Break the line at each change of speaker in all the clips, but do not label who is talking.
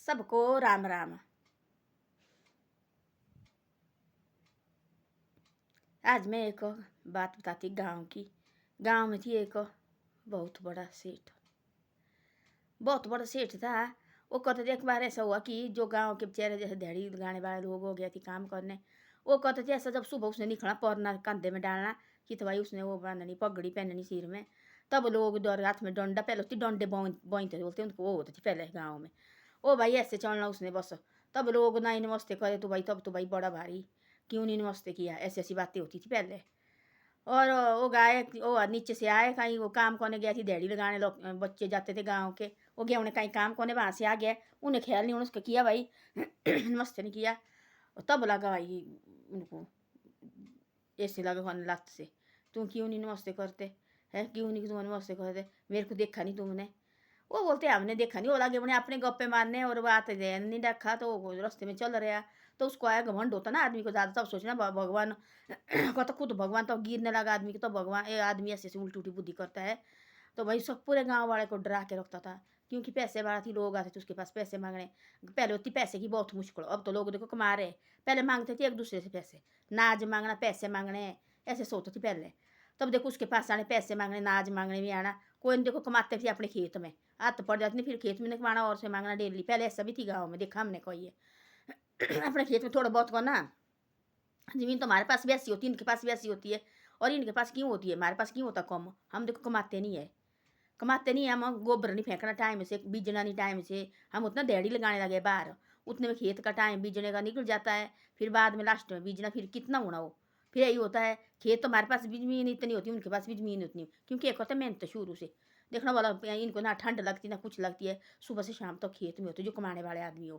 सबको राम राम। आज मैं एक बात बताती गांव की। गांव में थी एक बहुत बड़ा सेठ। बहुत बड़ा सेठ था। वो कहते थे, एक बार ऐसा हुआ कि जो गांव के बेचारे जैसे दिहाड़ी लगाने वाले लोग हो गए थे काम करने, वो कहते थे ऐसा जब सुबह उसने निकलना पौरना कंधे में डालना कि तो भाई उसने वो बांधनी पगड़ी पहननी सिर में, तब लोग दौड़ हाथ में डंडा पहले होती डंडे बोते बोलते उनको वो होती थी पहले गाँव में। ओ भाई ऐसे चलना उसने बस। तब लोग ना नमस्ते करे तो भाई तब तो भाई बड़ा भारी क्यों नहीं नमस्ते किया, ऐसी ऐसी बातें होती थी पहले। और वो गाय वो नीचे से आए कहीं वो काम करने गया थी दिहाड़ी लगाने, लोग बच्चे जाते थे गांव के, वो गया उन्हें कहीं काम करने वहाँ से आ गया, उन्हें ख्याल नहीं उन्हें उसका किया भाई नमस्ते नहीं किया। और तब लगा भाई उनको ऐसे लगा खाने लत से, तुम क्यों नहीं नमस्ते करते है, क्यों नहीं तुम नमस्ते करते, मेरे को देखा नहीं तुमने। वो बोलते हमने देखा नहीं, वो लगे उन्हें अपने गप्पे मारने और बात नहीं रखा तो वो रास्ते में चल रहा। तो उसको आया घमंड होता ना आदमी को ज़्यादा, तब सोचना भगवान को तो खुद भगवान तो गिरने लगा आदमी को, तो भगवान ये आदमी ऐसे ऐसे उल्टी उल्टी बुद्धि करता है। तो भाई सब पूरे गांव वाले को डरा के रखता था, क्योंकि पैसे वाला थी, लोग आते थे उसके पास पैसे मांगने। पहले होती पैसे की बहुत मुश्किल, अब तो लोग देखो कमा रहे। पहले मांगते थे एक दूसरे से पैसे, नाज मांगना पैसे मांगने, ऐसे सोचते थी पहले। तब देखो उसके पास आने पैसे मांगने नाज मांगने भी आना। कोई नहीं देखो कमाते थे अपने खेत में, हाथ पड़ जाती नहीं, फिर खेत में कमाना और से मांगना डेली, पहले ऐसा भी थी गाँव में, देखा हमने कोई है अपने खेत में थोड़ा बहुत करना। जमीन तो हमारे पास भी ऐसी होती है, इनके पास भी ऐसी होती है। और इनके पास क्यों होती है, हमारे पास क्यों होता कम, हम देखो कमाते नहीं है। कमाते नहीं, हम गोबर नहीं फेंकना टाइम से, बीजना नहीं टाइम से, हम उतना दिहाड़ी लगाने लगे बाहर, उतने में खेत का टाइम बीजने का निकल जाता है, फिर बाद में लास्ट में बीजना फिर कितना होना हो। फिर यही होता है, खेत तो हमारे पास भी जमीन इतनी होती है, उनके पास भी जमीन उतनी, क्योंकि एक होता है मेहनत शुरू से। देखना वाला इनको ना ठंड लगती ना कुछ लगती है, सुबह से शाम तक खेत में होते जो कमाने वाले आदमी हो।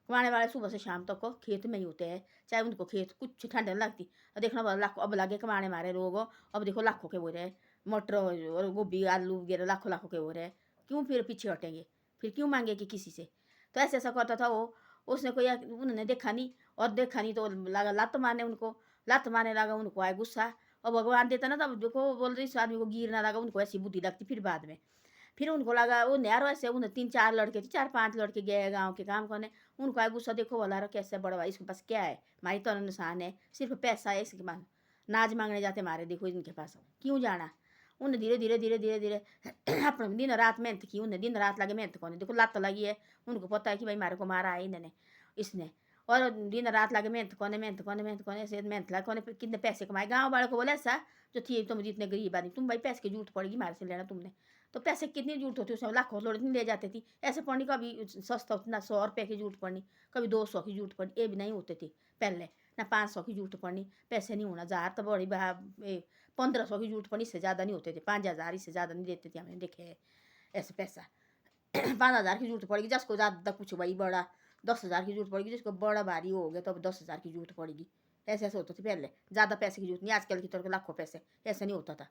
कमाने वाले सुबह से शाम तक को खेत में ही होते हैं, चाहे उनको खेत कुछ ठंड नहीं लगती। और देखना वाला लाखों अब लगे कमाने मारे लोग, अब देखो लाखों के हो रहे, मटर और गोभी आलू वगैरह लाखों लाखों के हो रहे, क्यों फिर पीछे हटेंगे, फिर क्यों मांगेगी किसी से। तो ऐसे ऐसा करता था वो। उसने कोई उन्होंने देखा नहीं, और देखा नहीं तो लगा लत मारने उनको, लत मारने लगा उनको आए गुस्सा। और भगवान देता ना, तब देखो बोल रही इस आदमी को गिरना लगा, उनको ऐसी बुद्धि लगती फिर बाद में। फिर उनको लगा वो नहर वैसे उन्हें 3-4 लड़के थे, 4-5 लड़के गए गाँव के काम करने। उनको आया गुस्सा, देखो वाला कैसे बड़ा भाई इसके पास क्या है, हमारी तो निशान है सिर्फ पैसा है इसके पास, नाज मांगने जाते मारे देखो इनके पास क्यों जाना। उन्हें धीरे धीरे धीरे धीरे धीरे अपने दिन रात मेहनत की, उन्हें दिन रात लगे मेहनत करने, देखो लत लगी है, उनको पता है कि भाई मारे को मारा है इन्होंने इसने। और दिन रात लगे मेहनत करने मेहनत करने मेहनत करने से मेहनत लगे करने, कितने पैसे कमाए। गाँव वालों को बोले ऐसा जो थी तुम जितने गरीब आदमी, तुम भाई पैसे की जरूरत पड़ेगी हमारे से लेना तुमने, तो पैसे कितनी जरूरत होती है उसमें, लाखों लोग नहीं ले जाते थी ऐसे पढ़ने का भी सस्ता उतना 100 रुपये की जरूरत पड़नी, कभी 200 की जरूरत पड़नी, ये भी नहीं होते थे पहले ना, 500 की जरूरत पड़नी, पैसे नहीं होना, 1000 तो बड़ी 1500 की जरूरत पड़नी, इससे ज़्यादा नहीं होते थे, 5000 इससे ज़्यादा नहीं देते थे, हमने देखे है ऐसे पैसा 5000 की जरूरत पड़ेगी, जिसको ज़्यादा कुछ भाई बड़ा 10,000 की जरूरत पड़ेगी, जिसको बड़ा भारी हो गया तो अब 10,000 की जरूरत पड़ेगी। ऐसे ऐसे होते थे पहले, ज़्यादा पैसे की जरूरत नहीं आजकल की तरह लाखों पैसे, ऐसा नहीं होता था।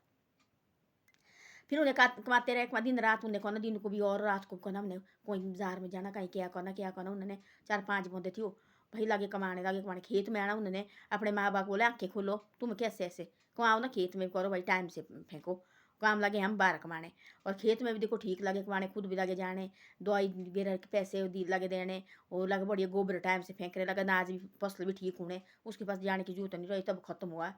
फिर उन्हें कमाते रहे दिन रात, उन्हें कहना दिन को भी और रात को कहना हमने कोई बाजार में जाना कहीं क्या करना उन्होंने 4-5 बंदे थी वो भाई लगे कमाने खेत में आना। उन्होंने अपने माँ बाप बोले आंखें खोलो, तुम कैसे ऐसे को आओ ना खेत में करो भाई, टाइम से फेंको काम लगे हम बाहर कमाने। और खेत में भी देखो ठीक लगे कमाने, खुद भी लगे जाने, दवाई वगैरह के पैसे लगे देने, और लगे बढ़िया गोबर टाइम से फेंक रहे, लगे अनाज भी फसल भी ठीक होने, उसके पास जाने की जरूरत नहीं रही, तब खत्म हुआ।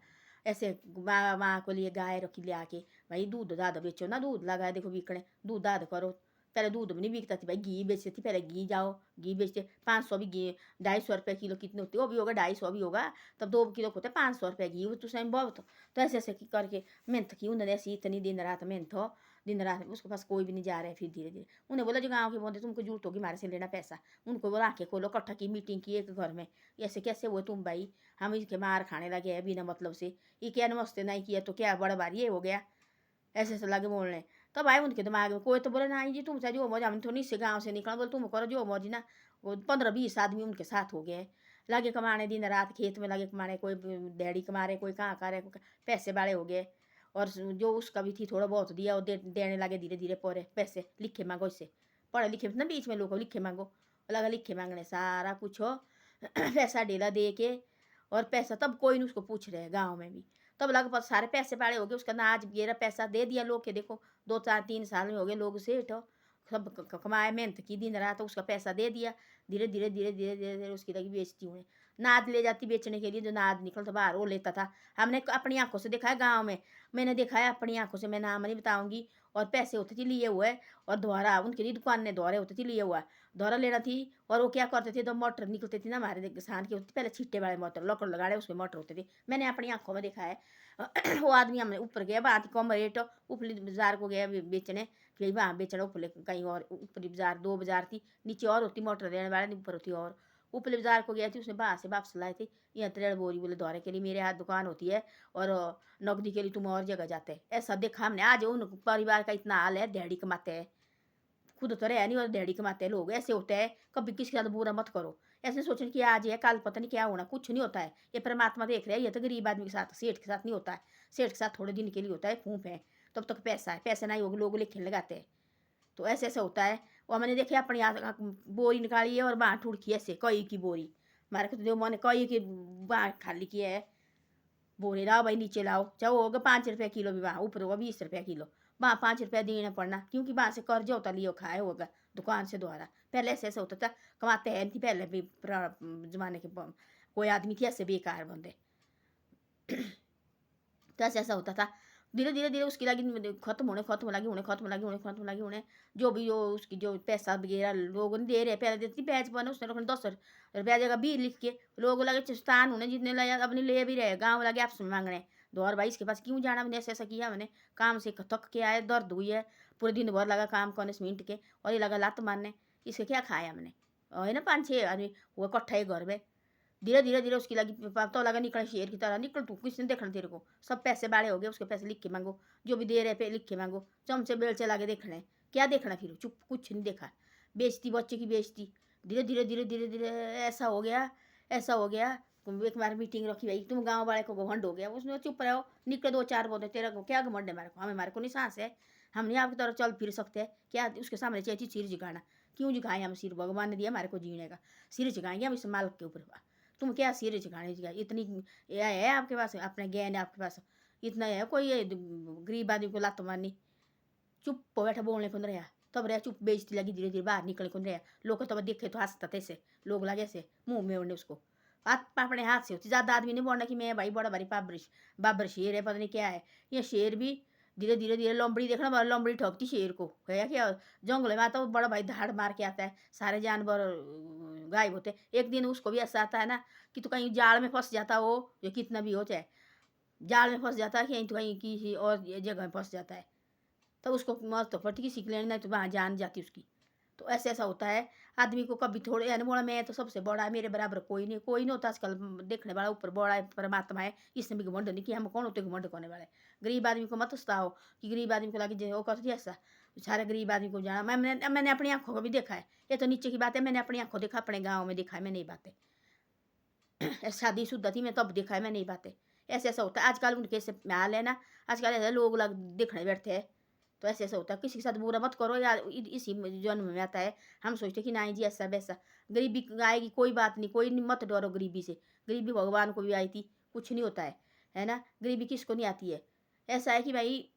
ऐसे माँ माँ को लिए गाय रखी ले आके, भाई दूध दाद बेचो ना, दूध लगा देखो बिकने, दूध दाद करो। पहले दूध में नहीं बिकता थी भाई, घी बेचती थी पहले, घी जाओ घी बेचते 500 भी घी, 250 रुपये किलो कितने होती है, वो भी होगा 250 भी होगा, तब 2 किलो होते 500 रुपये घी, वो तो सही बहुत। तो ऐसे ऐसे करके मेहनत की उन्होंने, ऐसी इतनी दिन रात मेहनत हो, दिन रात उसके पास कोई भी नहीं जा रहा है। फिर धीरे धीरे उन्हें बोला जो गाँव के बोलते तुमको जरूरत होगी हमारे से लेना पैसा, उनको बोला आंखें खोलो, इकट्ठा की मीटिंग की एक घर में, ऐसे कैसे हुए तुम भाई, हम इसके मार खाने लगे हैं बिना मतलब से, ये क्या नमस्ते नहीं किया तो क्या बड़ा बार ये हो गया, ऐसे ऐसे लगे बोलने। तब आए उनके दिमाग में, कोई तो बोले ना जी तुमसे जो मौज, हम तो नहीं से गाँव से निकला, बोले तुम करो जो मौज ना। वो 15-20 आदमी उनके साथ हो गए, लगे कमाने दिन रात खेत में लगे कमाने, कोई दिहाड़ी कमा रहे, कोई कहाँ करे, पैसे वाले हो गए। और जो उसका भी थी थोड़ा बहुत दिया, वो देने लगे धीरे धीरे पूरे पैसे, लिखे मांगो इससे, पढ़े लिखे ना बीच में लोग लिखे मांगो, लगा लिखे मांगने सारा कुछ हो पैसा डेला दे के। और पैसा तब कोई नहीं उसको पूछ रहे गाँव में भी, तब लगभग सारे पैसे पाड़े हो गए, उसका नाज वगैरह पैसा दे दिया लोग के, देखो 2-4-3 साल में हो गए लोग सेठ हो, सब कमाए, मेहनत की दिन रात, उसका पैसा दे दिया। धीरे धीरे धीरे धीरे धीरे धीरे उसकी लगी बेचती हूँ। नाद ले जाती बेचने के लिए, जो नाद निकलता बाहर वो लेता था। हमने अपनी आंखों से देखा है गाँव में, मैंने देखा है अपनी आंखों से, मैं नाम नहीं बताऊंगी। और पैसे होते थे लिए हुए, और दोहरा उनके लिए दुकान ने दोहरे होते थे लिए हुआ, दोहरा लेना थी। और वो क्या करते थे, तो मोटर निकलते थे ना हमारे किसान के, पहले छिट्टे वाले मोटर लकड़ लगाड़े उसमें मोटर होते थे, मैंने अपनी आंखों में देखा है। वो आदमी हमने ऊपर गया, बात कम रेट, ऊपरी बाजार को गया बेचने, फिर वहाँ बेचना ऊपर कहीं और, ऊपरी बाजार 2 बाजार थी, नीचे और होती मोटर देने वाले, ऊपर होती और। ऊपरी बाजार को गया थी, उसने बाहर से वापस लाए थे, यहाँ 3 बोरी बोले दौरे के लिए मेरे हाथ दुकान होती है, और नौकरी के लिए तुम और जगह जाते हैं। ऐसा देखा हमने। आज उन परिवार का इतना हाल है, दिहाड़ी कमाते हैं, खुद तो रहे नहीं और दिहाड़ी कमाते हैं लोग। ऐसे होते हैं, कभी किसी के साथ बुरा मत करो। ऐसे सोचने कि आज है कल पता नहीं क्या होना, कुछ नहीं होता है। ये परमात्मा देख रहे हैं। ये तो गरीब आदमी के साथ, सेठ के साथ नहीं होता है। सेठ के साथ थोड़े दिन के लिए होता है, फूंफ है, तब तक पैसा है, पैसे नहीं होगी लोग लिखने लगाते हैं। तो ऐसे ऐसे होता है। और मैंने देखे अपनी बोरी निकाली है और बाँह ठुड़की ऐसे कई की बोरी, हमारे को तो जो मैंने कई की बाँह खाली किया है। बोरे लाओ भाई, नीचे लाओ, चाहे वो होगा 5 रुपये किलो भी, वहाँ ऊपर होगा 20 रुपये किलो, वहाँ 5 रुपया देना पड़ना, क्योंकि वहाँ से कर्ज होता लियो खाए होगा दुकान से द्वारा। पहले ऐसे ऐसा होता था, कमाते हैं नहीं पहले भी जमाने के कोई आदमी थे ऐसे बेकार बंदे। तो ऐसा ऐसा होता था। धीरे धीरे धीरे उसकी लगी खत्म होने, खत्म लगी होने, खत्म लगी होने, खत्म लगी होने। जो भी जो उसकी जो पैसा वगैरह लोग नहीं दे रहे, पहले देती बैच बने, उसने रखने 10 रुपया जगह 20 लिख के, लोग लगे चिस्तान होने, जितने लाया अपने ले भी रहे, गाँव लगे आपसे मांगने। दौर भाई इसके पास क्यों जाना, मैंने ऐसा ऐसा किया, मैंने काम से थक के आए, दर्द हुई है, पूरे दिन भर लगा काम करने सीमेंट के, और ये लगा लात मारने, इसके क्या खाया हमने। और है ना 5-6 आदमी वो इकट्ठा है घर में। धीरे धीरे धीरे उसकी लगी, तो लगा निकल शेर की तरह निकल, तू किसने देखना तेरे को, सब पैसे बाड़े हो गए, उसके पैसे लिख के मांगो, जो भी दे रहे पे लिख के मांगो, चमचे बेलचे लागे देखने, क्या देखना, फिर चुप, कुछ नहीं देखा, बेचती बच्चे की बेचती। धीरे धीरे धीरे धीरे धीरे ऐसा हो गया, ऐसा हो गया। एक बार मीटिंग रखी भाई, तुम गाँव वाले को घमंड हो गया, उसने चुप रहो, निकले 2-4 बोलते, तेरा को क्या घमंड है हमारे को, हमें को नहीं सांस है, हम नहीं आपकी तरह चल फिर सकते हैं क्या, उसके सामने चाहिए सिर झुकाना। क्यों झुकाएं हम सिर, भगवान ने दिया हमारे को जीने का, सिर झुकाएंगे हम इस मालिक के ऊपर। तुम क्या सिर झुकाने की, इतनी ये है आपके पास, अपने ज्ञान है आपके पास, इतना है कोई ये गरीब आदमी को लात मारनी। चुप बैठा, बोलने को नहीं रहा, तब रहा चुप, बेइज्जती लगी, धीरे धीरे बाहर निकलने को नहीं रहा। लोग तब देखे तो हंसता थे, लोग लगे से मुंह में उड़ने उसको, हाथ अपने हाथ से होती। ज़्यादा आदमी नहीं बोलना कि मैं भाई बड़ा भारी बाबर शेर है, पता नहीं क्या है ये शेर भी। धीरे धीरे धीरे लोमड़ी देखना, बड़ा लोमड़ी ठोकती शेर को, है क्या, जंगल में आता है बड़ा भाई धाड़ मार के आता है, सारे जानवर गायब होते। एक दिन उसको भी ऐसा आता है ना कि तो कहीं जाल में फंस जाता हो, जो कितना भी हो चाहे, जाल में फंस जाता है, कहीं तो कहीं किसी और जगह में फंस जाता है, तो उसको मौत तो पड़ती किसी के लिए, नहीं तो वहाँ जान जाती उसकी। तो ऐसे ऐसा होता है। आदमी को कभी थोड़े यानी बोला मैं तो सबसे बड़ा है, मेरे बराबर कोई नहीं, कोई नहीं होता आजकल, देखने वाला ऊपर बड़ा है परमात्मा है, इसने भी घमंड नहीं किया, हम कौन होते घमंड करने वाले। गरीब आदमी को मत सताओ कि गरीब आदमी को लगे जो वो करती ऐसा, सारे गरीब आदमी को जाना। मैंने अपनी आंखों को भी देखा है, ये तो नीचे की बात है, मैंने अपनी आंखों देखा, अपने गाँव में देखा है मैंने ये बातें। शादीशुदा थी मैं तब देखा है मैंने ये बातें। ऐसे ऐसा होता है आजकल, उनके से हाल है ना, आजकल ऐसे लोग लग देखने बैठते हैं। तो ऐसे ऐसा होता है, किसी के साथ बुरा मत करो यार, इसी जन्म में आता है। हम सोचते कि नहीं जी ऐसा वैसा, गरीबी आएगी कोई बात नहीं, कोई नहीं, मत डरो गरीबी से, गरीबी भगवान को भी आई थी, कुछ नहीं होता है ना, गरीबी किसको नहीं आती है। ऐसा है कि भाई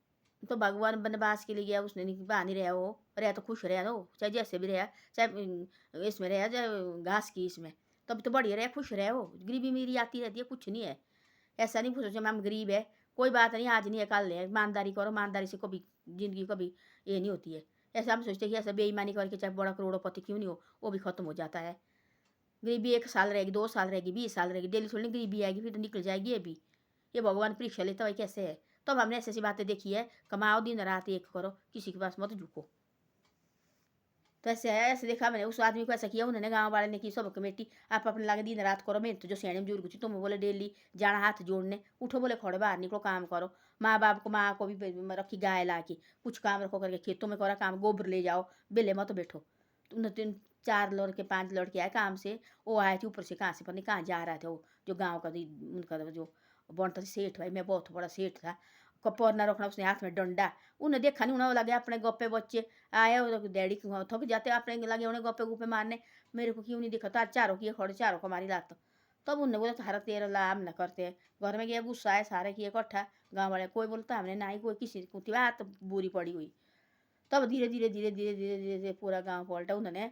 तो भगवान वनवास के लिए गया, उसने नहीं बहा नहीं रहा, वो रहा तो खुश रहा हो, चाहे जैसे भी रहा, चाहे इसमें रहा चाहे घास की इसमें, तब तो बढ़िया रहे, खुश रहे हो। गरीबी मेरी आती रहती है, कुछ नहीं है। ऐसा नहीं सोचो मैम गरीब है, कोई बात नहीं, आज नहीं है कल है, ईमानदारी करो, ईमानदारी से कभी ज़िंदगी कभी ये नहीं होती है। ऐसा हम सोचते हैं कि ऐसा बेईमानी करके चाहे बड़ा करोड़पति क्यों नहीं हो, वो भी खत्म हो जाता है। गरीबी 1 साल रहेगी, 2 साल रहेगी, 20 साल रहेगी, डेली थोड़ी गरीबी आएगी, फिर तो निकल जाएगी ये भी। ये भगवान परीक्षा लेता है कैसे है। तब हमने ऐसी ऐसी बातें देखी है, कमाओ दिन रात एक करो, किसी के पास मत झुको। तो ऐसे है, ऐसे देखा मैंने, उस आदमी को ऐसा किया, उन्होंने गाँव वाले ने की सब कमेटी, आप अपने लगे दिन रात करो, मेहनत जो सियाने बुजुर्ग थी तुम बोले डेली जाना हाथ जोड़ने, उठो बोले खड़े बाहर निकलो काम करो। माँ बाप को, माँ को भी रखी गाय ला के, कुछ काम रखो करके, खेतों में करा काम, गोबर ले जाओ, बेले मत बैठो। तुमने 3-4 लड़के 5 लड़के आए काम से, वो आए थे ऊपर से कहाँ से पता नहीं कहाँ जा रहे थे, वो जो गाँव का उनका जो बनता था सेठ भाई, मैं बहुत बड़ा सेठ था, कपोर ना रखना, उसने हाथ में डंडा, उन्हें देखा नहीं, उन्हें लगे अपने गप्पे बच्चे आए, डैडी थक जाते अपने लगे उन्हें गप्पे गुप्पे मारने, मेरे को क्यों नहीं दिखा था, चारों किए खड़े, चारों को मारी लात। तब उन्होंने बोला तारा तेरा लाभ न करते हैं, घर में गया गुस्सा है, सारे किए इकट्ठा, गाँव वाले कोई बोलता हमने ना ही, कोई किसी को बात बुरी पड़ी हुई। तब धीरे धीरे धीरे धीरे धीरे धीरे धीरे पूरा गांव पलटा उन्होंने।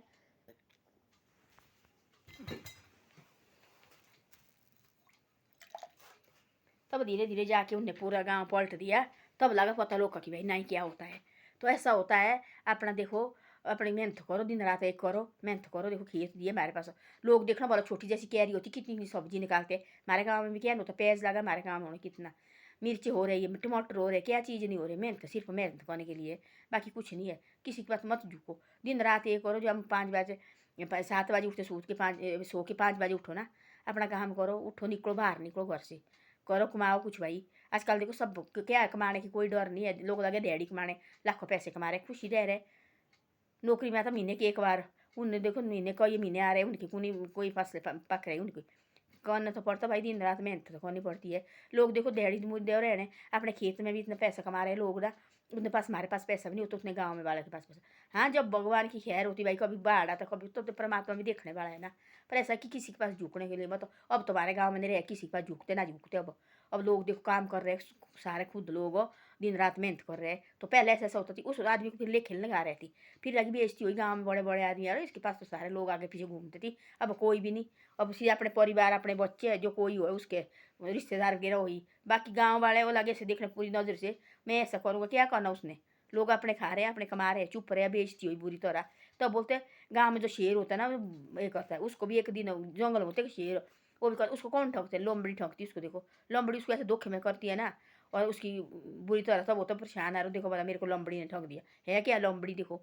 तब धीरे धीरे जाके उनने पूरा गांव पलट दिया। तब लगा पता लोग का कि भाई नहीं क्या होता है। तो ऐसा होता है। अपना देखो, अपनी मेहनत करो, दिन रात एक करो, मेहनत करो। देखो खेत दिए हमारे पास, लोग देखना बोला छोटी जैसी कैरी होती कितनी कितनी सब्जी निकालते। हमारे गाँव में भी क्या होता, प्याज लगा हमारे गाँव में कितना, मिर्च हो रही है, टमाटर हो रहे, क्या चीज़ नहीं हो रही। मेहनत सिर्फ मेहनत करने के लिए, बाकी कुछ नहीं है। किसी के पास मत झुको, दिन रात एक करो। जो हम 5 बजे 7 बजे उठते, सो के 5 बजे उठो ना, अपना काम करो, उठो, निकलो बाहर, निकलो घर से, करो कमाओ कुछ भाई। आजकल देखो सब क्या कमाने की कोई डर नहीं है। लोग लगे दिहाड़ी कमाने, लाखों पैसे कमा रहे, खुशी रह रहे। नौकरी में तो महीने के एक बार, उनने देखो महीने कई महीने आ रहे उनकी, कोई फसल पक रही उनकी। करना तो पड़ता भाई, दिन रात मेहनत तो करनी पड़ती है। लोग देखो दिहाड़ी मुद्दे और रहे अपने खेत में भी इतना पैसा कमा रहे लोग ना। उनके पास, हमारे पास पैसा भी नहीं होता उतने, गाँव में वाले के पास पैसा। हाँ, जब भगवान की खैर होती भाई, कभी बाढ़ आता, कभी तो परमात्मा भी देखने वाला है ना। पर ऐसा कि किसी के पास झुकने के लिए मत। अब तुम्हारे गाँव में नहीं रहे, किसी के पास झुकते ना झुकते। अब लोग देखो काम कर रहे हैं सारे, खुद लोग दिन रात मेहनत कर रहे हैं। तो पहले ऐसा होता थी, उस आदमी को फिर ले खेलने गा रही थी, फिर लगी बेइज्जती हुई। गाँव में बड़े बड़े आदमी आ रहे, इसके पास तो सारे लोग आगे पीछे घूमते थी। अब कोई भी नहीं। अब सीधे अपने परिवार, अपने बच्चे, जो कोई हो उसके रिश्तेदार वगैरह हुई, बाकी गाँव वाले वो लगे से देखने पूरी नज़र से। मैं ऐसा करूँगा, क्या करना उसने। लोग अपने खा रहे हैं, अपने कमा रहे हैं, चुप रहे, बेइज्जती हुई बुरी तरह। तो बोलते गाँव में जो शेर होता है ना, ये करता है, उसको भी एक दिन जंगल में होते शेर, वो भी कर, उसको कौन ठगते, लोमड़ी ठगती उसको। देखो लोमड़ी उसको ऐसे धोखे में करती है ना, और उसकी बुरी तरह। तब वो तो परेशान आ रहा, देखो बोला मेरे को लोमड़ी ने ठग दिया है, क्या लोमड़ी देखो।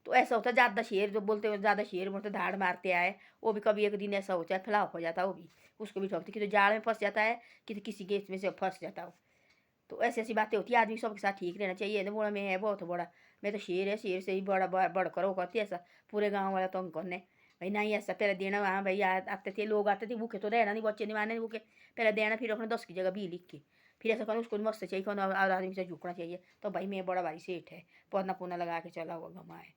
तो ऐसा होता है, ज़्यादा शेर जो बोलते हैं, ज़्यादा शेर बोलते धाड़ मारते आए, वो भी कभी एक दिन ऐसा हो जाए, फ्लॉप हो जाता है वो भी, उसको भी ठगती कि तो जाल में फंस जाता है, कि किसी गेट में से फंस जाता हो। तो ऐसी ऐसी बातें होती है। आदमी सबके साथ ठीक रहना चाहिए ना। बोला मैं है बहुत बड़ा, मैं तो शेर है, शेर से ही बढ़ कर वो करती है ऐसा। पूरे गाँव वाला तो करने भाई नहीं ऐसा। पहले देना, वहाँ भाई आते थे लोग, आते थे भूखे तो रहना नहीं, बच्चे नहीं मारने भूखे। पहले देना, फिर अपने 10 की जगह 20 लिख के, फिर ऐसा करना। उसको मस्त चाहिए, और आदमी से झुकना चाहिए। तो भाई मैं बड़ा भारी सेठ है, पौना पुना लगा के चला हुआ घुमा है।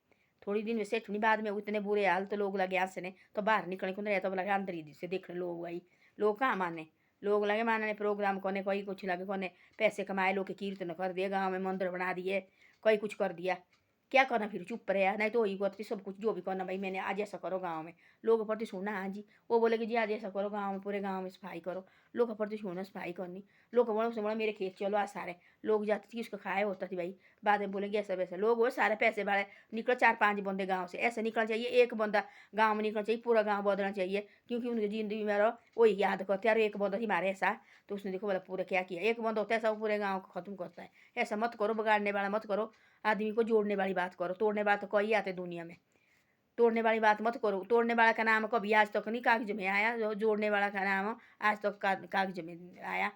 थोड़ी दिन में सेठ नहीं, बाद में इतने बुरे हाल, तो लोग लगे हंसने, तो बाहर निकलने को नहीं रहता। तो लगे अंदर ही से देखने लोग भाई, लोग कहाँ माने। लोग लगे मानने प्रोग्राम कोने, कोई कुछ लगे कोने, पैसे कमाए, लोग के कीर्तन कर दिए, गाँव में मंदिर बना दिए, कोई कुछ कर दिया। क्या करना, फिर चुप रहे, नहीं तो वही करती सब कुछ जो भी करना। भाई मैंने आज ऐसा करो गाँव में, लोग प्रति सुनना। हाँ जी, वो बोले कि जी आज ऐसा करो गाँव में, पूरे गाँव में सफाई करो। लोग प्रति सुनना, सफाई करनी। लोग बोला उसने बोला मेरे खेत चलो, आज सारे लोग जाते थी, उसको खाए होता थी भाई। बाद में बोलेंगे ऐसा वैसा, लोग वो सारे पैसे वाले निकलो, 4-5 बंदे गाँव से ऐसे निकलना चाहिए। एक बंदा गाँव में निकलना चाहिए, पूरा गाँव बदलना चाहिए, क्योंकि उनकी ज़िंदगी में रहो वही याद करते यार, एक बंदा थी हमारे ऐसा। तो उसने देखो बोला पूरा क्या किया, एक बंदा होता है ऐसा, वो पूरे गाँव को खत्म करता है। ऐसा मत करो, बिगाड़ने वाला मत करो। आदमी को जोड़ने वाली बात करो, तोड़ने वाला तो कोई आते दुनिया में। तोड़ने वाली बात मत करो। तोड़ने वाला का नाम कभी आज तक नहीं कागज में आया, जो जोड़ने वाला का नाम आज तक कागज में आया।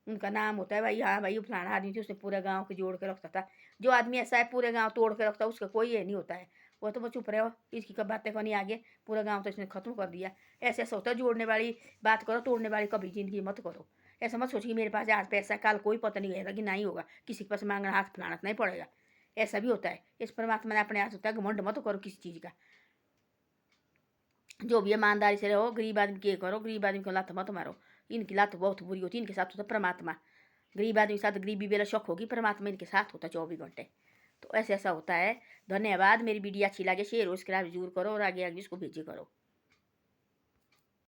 उनका नाम होता है भाई, हाँ भाई फलाना आदमी थी, उसने पूरे गाँव को जोड़ के रखता था। जो आदमी ऐसा है पूरे गाँव तोड़ के रखता है, उसका कोई ये नहीं होता है। वो तो बस चुप रहे हो, इसकी कब बातें करनी आगे, पूरा गाँव तो इसने खत्म कर दिया। ऐसे ऐसा होता है, जोड़ने वाली बात करो, तोड़ने वाली कभी जिंदगी मत करो। ऐसा मत सोचिए मेरे पास आज पैसा है, कल कोई पता नहीं रहेगा कि नहीं होगा, किसी के पास मांगना हाथ फैलाना नहीं पड़ेगा। ऐसा भी होता है। इस परमात्मा ने अपने हाथ होता है, घमंड मत करो किसी चीज़ का। जो भी ईमानदारी से रहो, गरीब आदमी के करो, गरीब आदमी को लात मत मारो। इनकी लात बहुत बुरी होती है, इनके साथ होता है परमात्मा। गरीब आदमी के साथ गरीबी बेला शौक होगी, परमात्मा इनके साथ होता है 24 घंटे। तो ऐसा ऐसा होता है। धन्यवाद। मेरी वीडियो अच्छी लगे शेयर और सब्सक्राइब जरूर करो, और आगे आगे इसको भेजे करो।